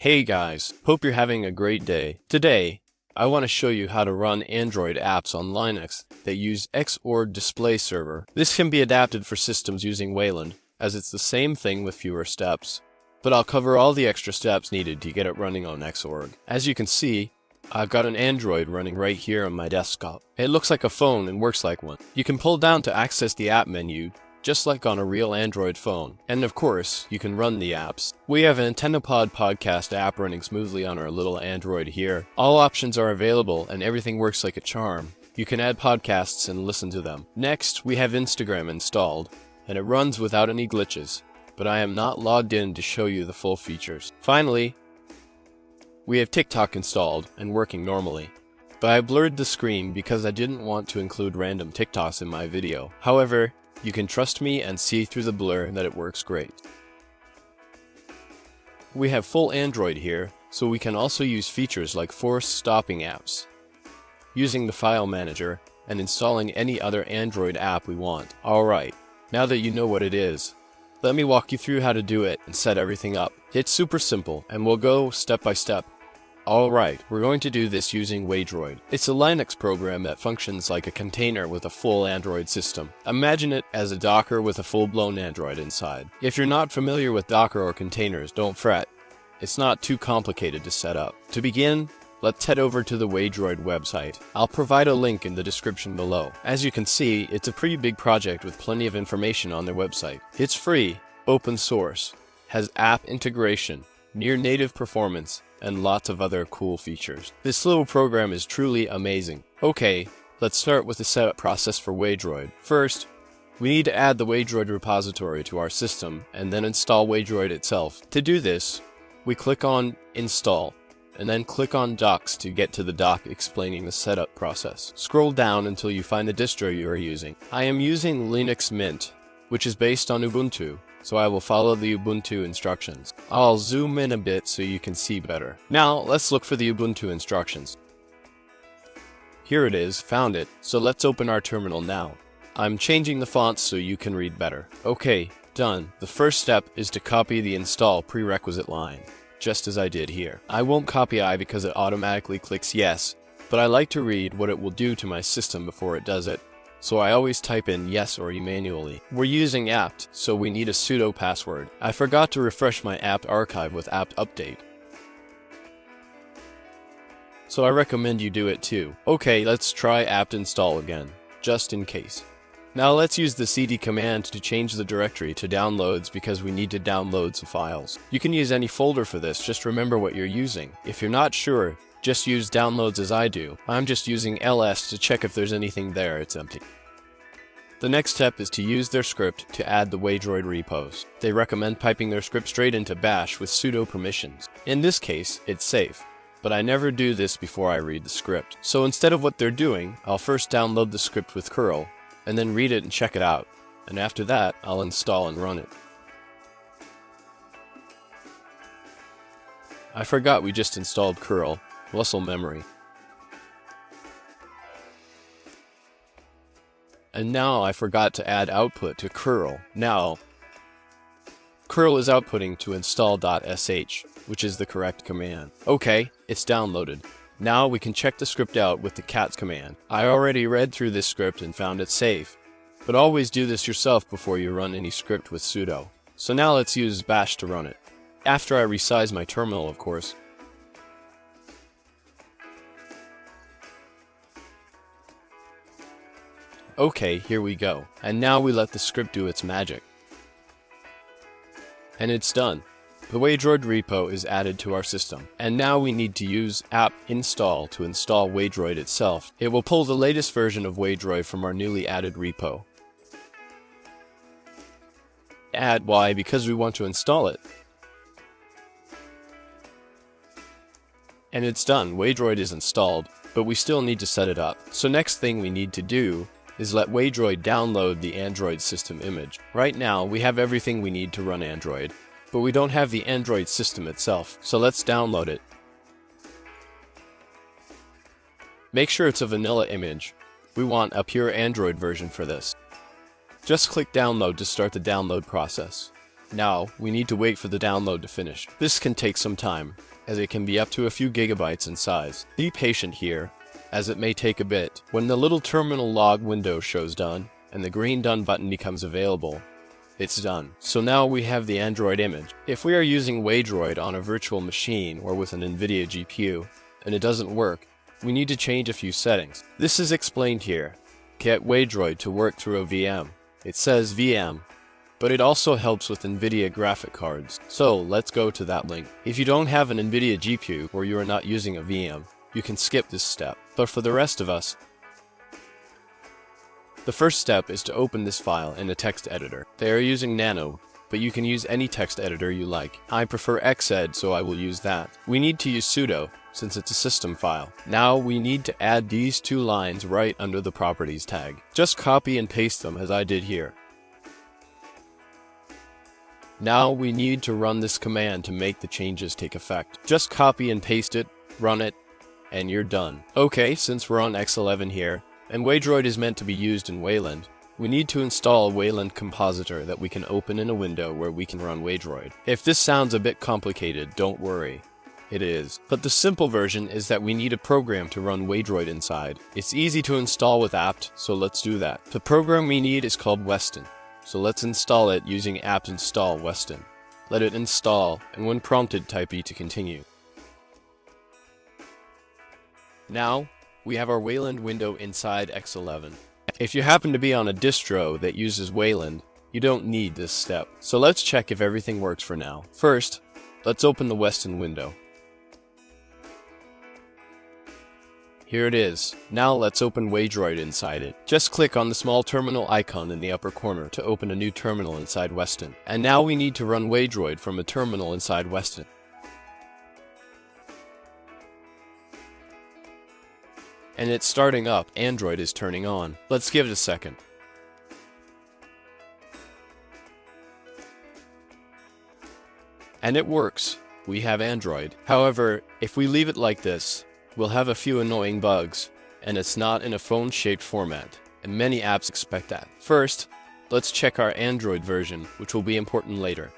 Hey guys, hope you're having a great day. Today, I want to show you how to run Android apps on Linux that use Xorg display server. This can be adapted for systems using Wayland, as it's the same thing with fewer steps. But I'll cover all the extra steps needed to get it running on Xorg. As you can see, I've got an Android running right here on my desktop. It looks like a phone and works like one. You can pull down to access the app menu, just like on a real Android phone. And of course, you can run the apps. We have an AntennaPod podcast app running smoothly on our little Android here. All options are available and everything works like a charm. You can add podcasts and listen to them. Next, we have Instagram installed, and it runs without any glitches, but I am not logged in to show you the full features. Finally, we have TikTok installed and working normally. But I blurred the screen because I didn't want to include random TikToks in my video. However, you can trust me and see through the blur that it works great. We have full Android here, so we can also use features like force stopping apps, using the file manager, and installing any other Android app we want. Alright, now that you know what it is, let me walk you through how to do it and set everything up. It's super simple, and we'll go step by step. Alright, we're going to do this using Waydroid. It's a Linux program that functions like a container with a full Android system. Imagine it as a Docker with a full-blown Android inside. If you're not familiar with Docker or containers, don't fret. It's not too complicated to set up. To begin, let's head over to the Waydroid website. I'll provide a link in the description below. As you can see, it's a pretty big project with plenty of information on their website. It's free, open source, has app integration, near-native performance, and lots of other cool features. This little program is truly amazing. Okay, let's start with the setup process for Waydroid. First, we need to add the Waydroid repository to our system and then install Waydroid itself. To do this, we click on Install and then click on Docs to get to the doc explaining the setup process. Scroll down until you find the distro you are using. I am using Linux Mint, which is based on Ubuntu, so I will follow the Ubuntu instructions. I'll zoom in a bit so you can see better. Now, let's look for the Ubuntu instructions. Here it is, found it, so let's open our terminal now. I'm changing the font so you can read better. Okay, done. The first step is to copy the install prerequisite line, just as I did here. I won't copy I because it automatically clicks yes, but I like to read what it will do to my system before it does it. So I always type in yes or manually. We're using apt, so we need a sudo password. I forgot to refresh my apt archive with apt update, so I recommend you do it too. Okay, let's try apt install again, just in case. Now let's use the cd command to change the directory to downloads because we need to download some files. You can use any folder for this, just remember what you're using. If you're not sure, just use downloads as I do. I'm just using ls to check if there's anything there, it's empty. The next step is to use their script to add the Waydroid repos. They recommend piping their script straight into bash with sudo permissions. In this case, it's safe, but I never do this before I read the script. So instead of what they're doing, I'll first download the script with curl, and then read it and check it out. And after that, I'll install and run it. I forgot we just installed curl. Muscle memory. And now I forgot to add output to curl. Now, curl is outputting to install.sh, which is the correct command. Okay, it's downloaded. Now we can check the script out with the cat command. I already read through this script and found it safe, but always do this yourself before you run any script with sudo. So now let's use bash to run it. After I resize my terminal, of course. Okay, here we go. And now we let the script do its magic. And it's done. The Waydroid repo is added to our system. And now we need to use apt install to install Waydroid itself. It will pull the latest version of Waydroid from our newly added repo. Add Y because we want to install it. And it's done. Waydroid is installed, but we still need to set it up. So next thing we need to do is let Waydroid download the Android system image. Right now, we have everything we need to run Android, but we don't have the Android system itself, so let's download it. Make sure it's a vanilla image. We want a pure Android version for this. Just click download to start the download process. Now, we need to wait for the download to finish. This can take some time, as it can be up to a few gigabytes in size. Be patient here, as it may take a bit. When the little terminal log window shows done, and the green done button becomes available, it's done. So now we have the Android image. If we are using Waydroid on a virtual machine or with an NVIDIA GPU, and it doesn't work, we need to change a few settings. This is explained here. Get Waydroid to work through a VM. It says VM, but it also helps with NVIDIA graphic cards. So let's go to that link. If you don't have an NVIDIA GPU or you are not using a VM, you can skip this step. But for the rest of us, the first step is to open this file in a text editor. They are using Nano, but you can use any text editor you like. I prefer Xed, so I will use that. We need to use sudo, since it's a system file. Now we need to add these two lines right under the properties tag. Just copy and paste them as I did here. Now we need to run this command to make the changes take effect. Just copy and paste it, run it, and you're done. Okay, since we're on X11 here, and Waydroid is meant to be used in Wayland, we need to install a Wayland compositor that we can open in a window where we can run Waydroid. If this sounds a bit complicated, don't worry. It is. But the simple version is that we need a program to run Waydroid inside. It's easy to install with apt, so let's do that. The program we need is called weston, so let's install it using apt install weston. Let it install, and when prompted, type E to continue. Now, we have our Wayland window inside X11. If you happen to be on a distro that uses Wayland, you don't need this step. So let's check if everything works for now. First, let's open the weston window. Here it is. Now let's open Waydroid inside it. Just click on the small terminal icon in the upper corner to open a new terminal inside weston. And now we need to run Waydroid from a terminal inside weston. And it's starting up. Android is turning on. Let's give it a second. And it works. We have Android. However, if we leave it like this, we'll have a few annoying bugs, and it's not in a phone-shaped format, and many apps expect that. First, let's check our Android version, which will be important later.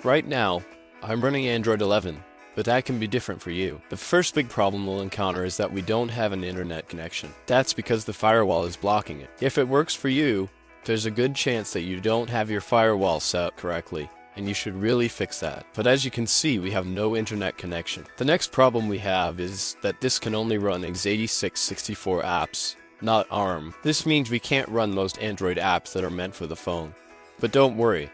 Right now, I'm running Android 11, but that can be different for you. The first big problem we'll encounter is that we don't have an internet connection. That's because the firewall is blocking it. If it works for you, there's a good chance that you don't have your firewall set up correctly, and you should really fix that. But as you can see, we have no internet connection. The next problem we have is that this can only run x86 64 apps, not ARM. This means we can't run most Android apps that are meant for the phone. But don't worry.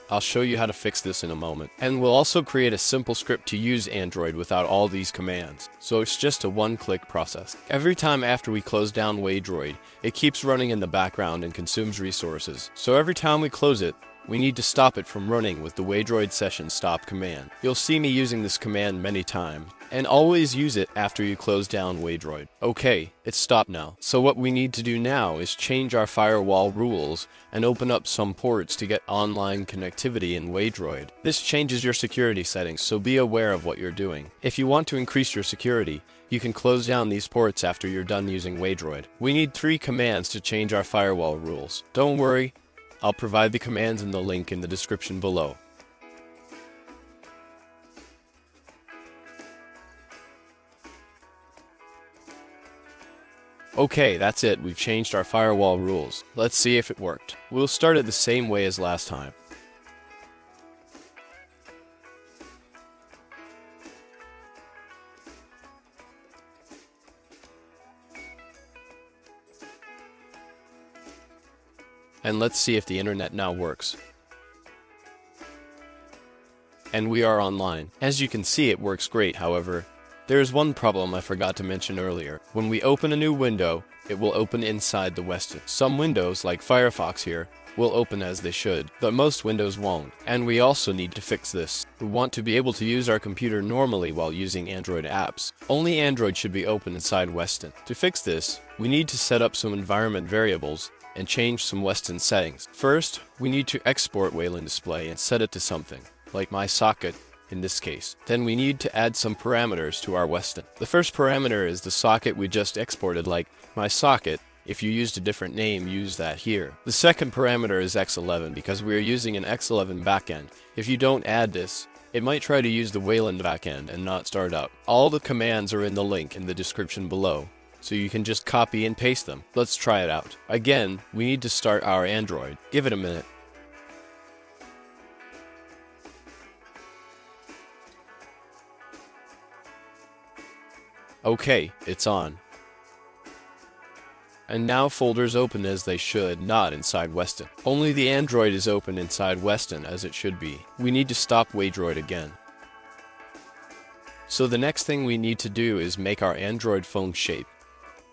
I'll show you how to fix this in a moment. And we'll also create a simple script to use Android without all these commands. So it's just a one-click process. Every time after we close down Waydroid, it keeps running in the background and consumes resources. So every time we close it, we need to stop it from running with the Waydroid session stop command. You'll see me using this command many times, and always use it after you close down Waydroid. Okay, it's stopped now. So what we need to do now is change our firewall rules and open up some ports to get online connectivity in Waydroid. This changes your security settings, so be aware of what you're doing. If you want to increase your security, you can close down these ports after you're done using Waydroid. We need 3 commands to change our firewall rules. Don't worry, I'll provide the commands in the link in the description below. Okay, that's it. We've changed our firewall rules. Let's see if it worked. We'll start it the same way as last time. And let's see if the internet now works. And we are online. As you can see, it works great. However, there is one problem I forgot to mention earlier. When we open a new window, it will open inside the weston. Some windows, like Firefox here, will open as they should, but most windows won't. And we also need to fix this. We want to be able to use our computer normally while using Android apps. Only Android should be open inside weston. To fix this, we need to set up some environment variables and change some weston settings. First, we need to export Wayland display and set it to something, like my socket in this case. Then we need to add some parameters to our weston. The first parameter is the socket we just exported, like my socket, If you used a different name, use that here. The second parameter is X11 because we are using an X11 backend. If you don't add this, it might try to use the Wayland backend and not start up. All the commands are in the link in the description below, so you can just copy and paste them. Let's try it out. Again, we need to start our Android. Give it a minute. Okay, it's on. And now folders open as they should, not inside Weston. Only the Android is open inside Weston as it should be. We need to stop Waydroid again. So the next thing we need to do is make our Android phone shape.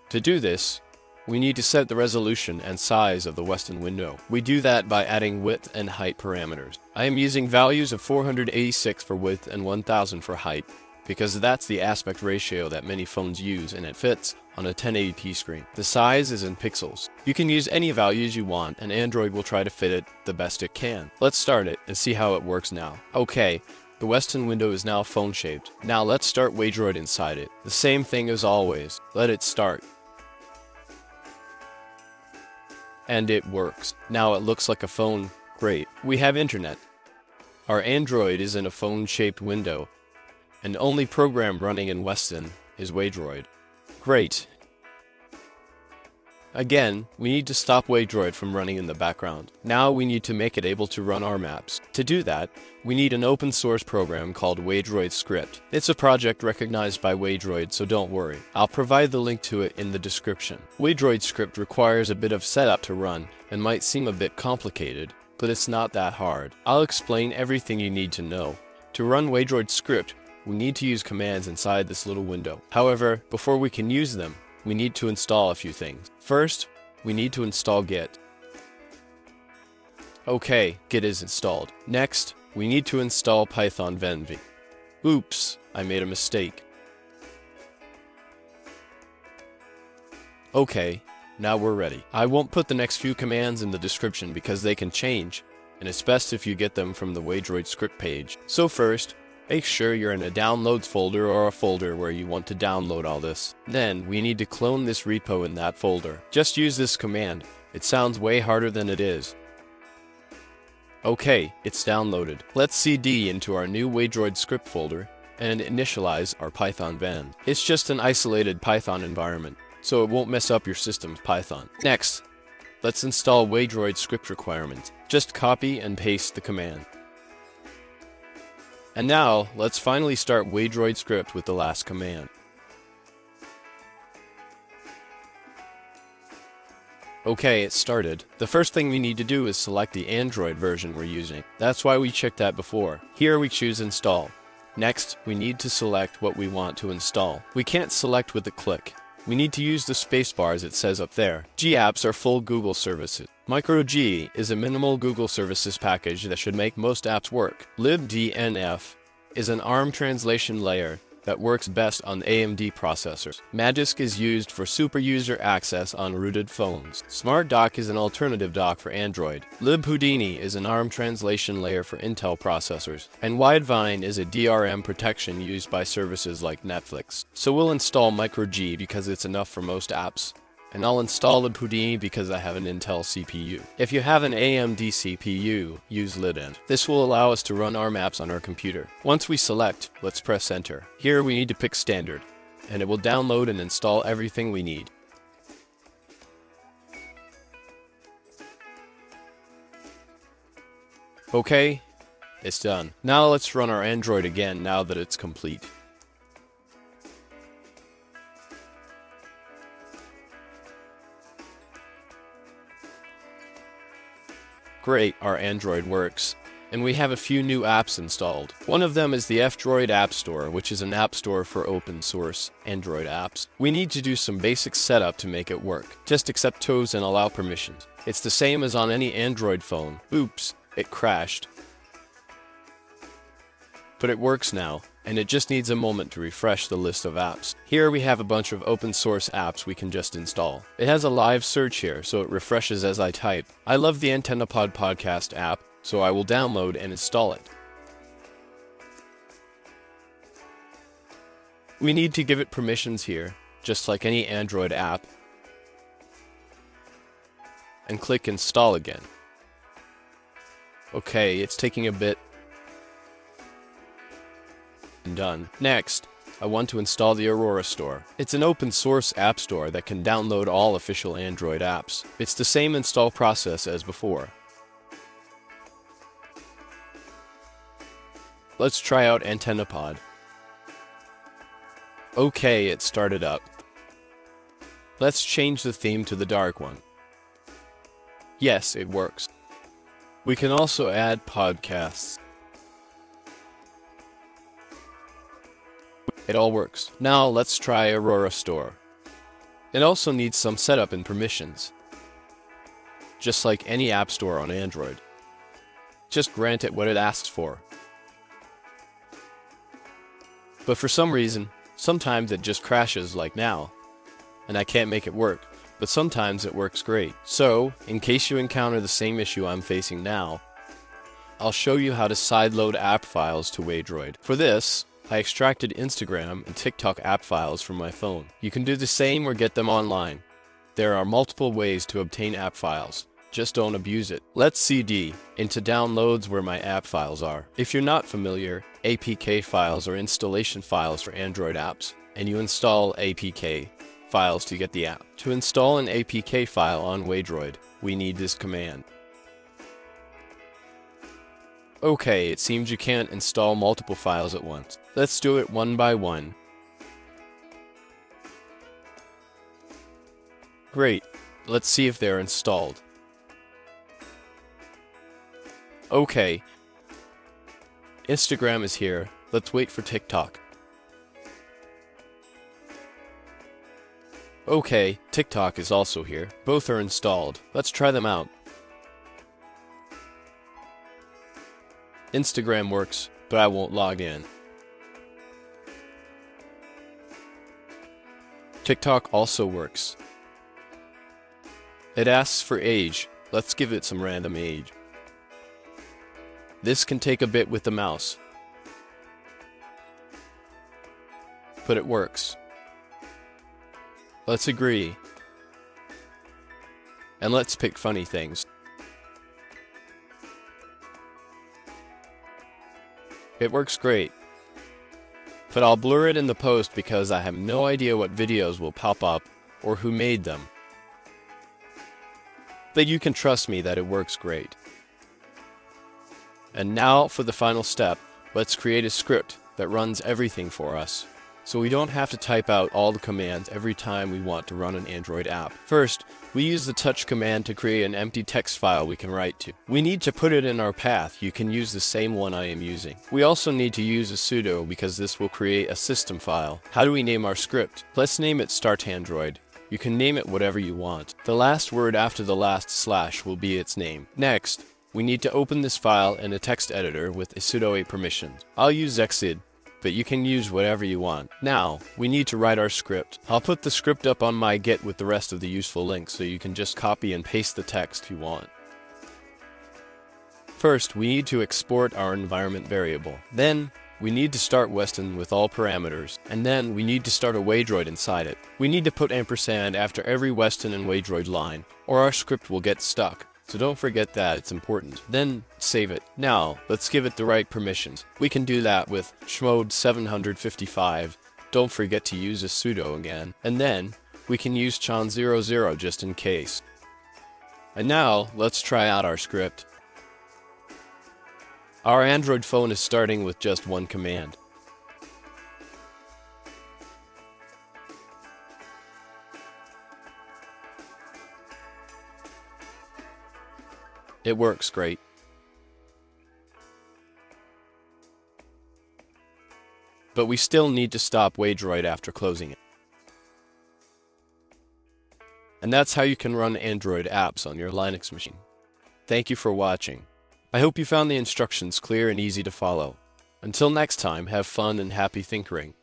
To do this, we need to set the resolution and size of the Weston window. We do that by adding width and height parameters. I am using values of 486 for width and 1000 for height, because that's the aspect ratio that many phones use and it fits on a 1080p screen. The size is in pixels. You can use any values you want and Android will try to fit it the best it can. Let's start it and see how it works now. Okay, the Weston window is now phone shaped. Now let's start Waydroid inside it. The same thing as always. Let it start. And it works. Now it looks like a phone. Great. We have internet. Our Android is in a phone shaped window. And only program running in Weston is Waydroid. Great. Again, we need to stop Waydroid from running in the background. Now we need to make it able to run our maps. To do that, we need an open source program called Waydroid Script. It's a project recognized by Waydroid, so don't worry. I'll provide the link to it in the description. Waydroid Script requires a bit of setup to run and might seem a bit complicated, but it's not that hard. I'll explain everything you need to know. To run Waydroid Script, we need to use commands inside this little window. However, before we can use them, we need to install a few things. First, we need to install Git. Okay, Git is installed. Next, we need to install Python venv. Oops, I made a mistake. Okay, now we're ready. I won't put the next few commands in the description because they can change, and it's best if you get them from the Waydroid script page. So first, make sure you're in a downloads folder or a folder where you want to download all this. Then, we need to clone this repo in that folder. Just use this command. It sounds way harder than it is. Okay, it's downloaded. Let's cd into our new Waydroid script folder and initialize our Python venv. It's just an isolated Python environment, so it won't mess up your system's Python. Next, let's install Waydroid script requirements. Just copy and paste the command. And now, let's finally start Waydroid script with the last command. Okay, it started. The first thing we need to do is select the Android version we're using. That's why we checked that before. Here we choose Install. Next, we need to select what we want to install. We can't select with a click. We need to use the spacebar as it says up there. GApps are full Google services. MicroG is a minimal Google services package that should make most apps work. libdnf is an ARM translation layer that works best on AMD processors. Magisk is used for super user access on rooted phones. SmartDock is an alternative dock for Android. libhoudini is an ARM translation layer for Intel processors. And Widevine is a DRM protection used by services like Netflix. So we'll install MicroG because it's enough for most apps. And I'll install libhoudini because I have an Intel CPU. If you have an AMD CPU, use lidinf. This will allow us to run our maps on our computer. Once we select, let's press enter. Here we need to pick standard, and it will download and install everything we need. Okay, it's done. Now let's run our Android again now that it's complete. Great, our Android works, and we have a few new apps installed. One of them is the F-Droid App Store, which is an app store for open source Android apps. We need to do some basic setup to make it work. Just accept toes and allow permissions. It's the same as on any Android phone. Oops, it crashed. But it works now, and it just needs a moment to refresh the list of apps. Here we have a bunch of open source apps we can just install. It has a live search here, so it refreshes as I type. I love the AntennaPod podcast app, so I will download and install it. We need to give it permissions here, just like any Android app. and click Install again. Okay, it's taking a bit. Done. Next, I want to install the Aurora Store. It's an open source app store that can download all official Android apps. It's the same install process as before. Let's try out AntennaPod. Okay, it started up. Let's change the theme to the dark one. Yes, it works. We can also add podcasts. It all works. Now let's try Aurora Store. It also needs some setup and permissions. Just like any app store on Android. Just grant it what it asks for. But for some reason, sometimes it just crashes like now, and I can't make it work, but sometimes it works great. So, in case you encounter the same issue I'm facing now, I'll show you how to sideload app files to Waydroid. For this, I extracted Instagram and TikTok app files from my phone. You can do the same or get them online. There are multiple ways to obtain app files. Just don't abuse it. Let's CD into downloads where my app files are. If you're not familiar, APK files are installation files for Android apps, and you install APK files to get the app. To install an APK file on Waydroid, we need this command. Okay, it seems you can't install multiple files at once. Let's do it one by one. Great. Let's see if they're installed. Okay. Instagram is here. Let's wait for TikTok. Okay, TikTok is also here. Both are installed. Let's try them out. Instagram works, but I won't log in. TikTok also works. It asks for age. Let's give it some random age. This can take a bit with the mouse, but it works. Let's agree. And let's pick funny things. It works great. But I'll blur it in the post because I have no idea what videos will pop up or who made them. But you can trust me that it works great. And now for the final step, let's create a script that runs everything for us, so we don't have to type out all the commands every time we want to run an Android app. First, we use the touch command to create an empty text file we can write to. We need to put it in our path. You can use the same one I am using. We also need to use a sudo because this will create a system file. How do we name our script? Let's name it Start Android. You can name it whatever you want. The last word after the last slash will be its name. Next, we need to open this file in a text editor with a sudo a permission. I'll use Xid, but you can use whatever you want. Now, we need to write our script. I'll put the script up on my Git with the rest of the useful links so you can just copy and paste the text you want. First, we need to export our environment variable. Then, we need to start Weston with all parameters, and then we need to start a Waydroid inside it. We need to put ampersand after every Weston and Waydroid line, or our script will get stuck. So don't forget that, it's important. Then, save it. Now, let's give it the right permissions. We can do that with chmod 755. Don't forget to use a sudo again. And then, we can use chan00 just in case. And now, let's try out our script. Our Android phone is starting with just one command. It works great. But we still need to stop Waydroid after closing it. And that's how you can run Android apps on your Linux machine. Thank you for watching. I hope you found the instructions clear and easy to follow. Until next time, have fun and happy tinkering.